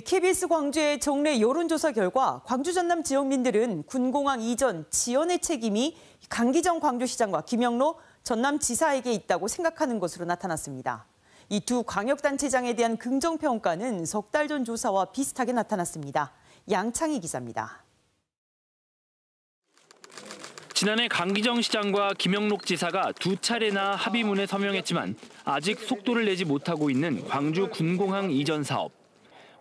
KBS 광주의 정례 여론조사 결과 광주 전남 지역민들은 군공항 이전 지연의 책임이 강기정 광주시장과 김영로 전남지사에게 있다고 생각하는 것으로 나타났습니다. 이 두 광역단체장에 대한 긍정평가는 석 달 전 조사와 비슷하게 나타났습니다. 양창희 기자입니다. 지난해 강기정 시장과 김영록 지사가 두 차례나 합의문에 서명했지만 아직 속도를 내지 못하고 있는 광주 군공항 이전 사업.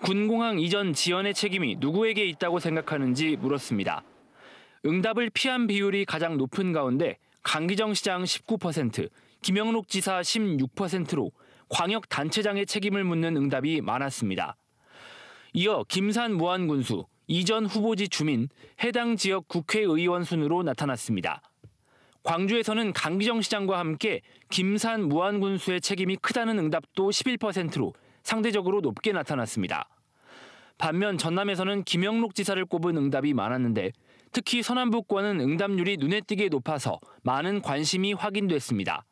군공항 이전 지연의 책임이 누구에게 있다고 생각하는지 물었습니다. 응답을 피한 비율이 가장 높은 가운데 강기정 시장 19%, 김영록 지사 16%로 광역단체장의 책임을 묻는 응답이 많았습니다. 이어 김산 무안군수, 이전 후보지 주민, 해당 지역 국회의원 순으로 나타났습니다. 광주에서는 강기정 시장과 함께 김산 무안군수의 책임이 크다는 응답도 11%로 상대적으로 높게 나타났습니다. 반면 전남에서는 김영록 지사를 꼽은 응답이 많았는데 특히 서남북권은 응답률이 눈에 띄게 높아서 많은 관심이 확인됐습니다.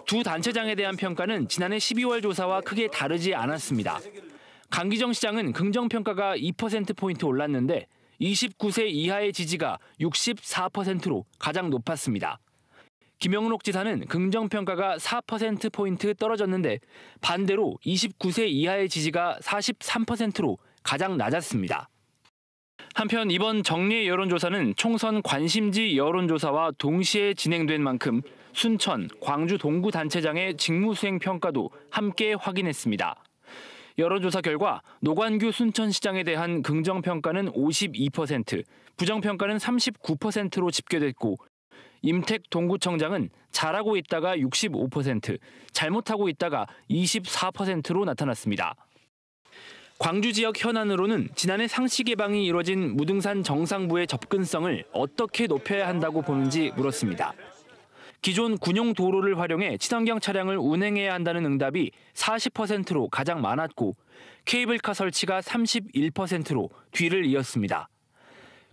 두 단체장에 대한 평가는 지난해 12월 조사와 크게 다르지 않았습니다. 강기정 시장은 긍정평가가 2%포인트 올랐는데 29세 이하의 지지가 64%로 가장 높았습니다. 김영록 지사는 긍정평가가 4%포인트 떨어졌는데 반대로 29세 이하의 지지가 43%로 가장 낮았습니다. 한편 이번 정례 여론조사는 총선 관심지 여론조사와 동시에 진행된 만큼 순천, 광주 동구 단체장의 직무수행 평가도 함께 확인했습니다. 여론조사 결과 노관규 순천시장에 대한 긍정평가는 52%, 부정평가는 39%로 집계됐고 임택 동구청장은 잘하고 있다가 65%, 잘못하고 있다가 24%로 나타났습니다. 광주 지역 현안으로는 지난해 상시 개방이 이뤄진 무등산 정상부의 접근성을 어떻게 높여야 한다고 보는지 물었습니다. 기존 군용 도로를 활용해 친환경 차량을 운행해야 한다는 응답이 40%로 가장 많았고 케이블카 설치가 31%로 뒤를 이었습니다.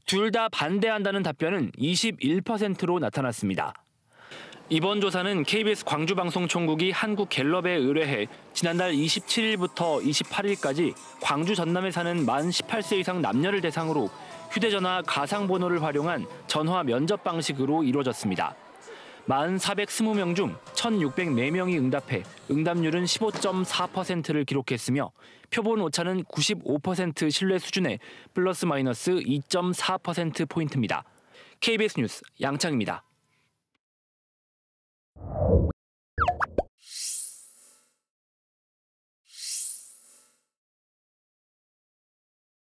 둘 다 반대한다는 답변은 21%로 나타났습니다. 이번 조사는 KBS 광주방송총국이 한국갤럽에 의뢰해 지난달 27일부터 28일까지 광주 전남에 사는 만 18세 이상 남녀를 대상으로 휴대전화 가상번호를 활용한 전화 면접 방식으로 이루어졌습니다. 420명 중 1,604명이 응답해 응답률은 15.4%를 기록했으며 표본 오차는 95% 신뢰 수준의 플러스 마이너스 2.4%포인트입니다. KBS 뉴스 양창입니다.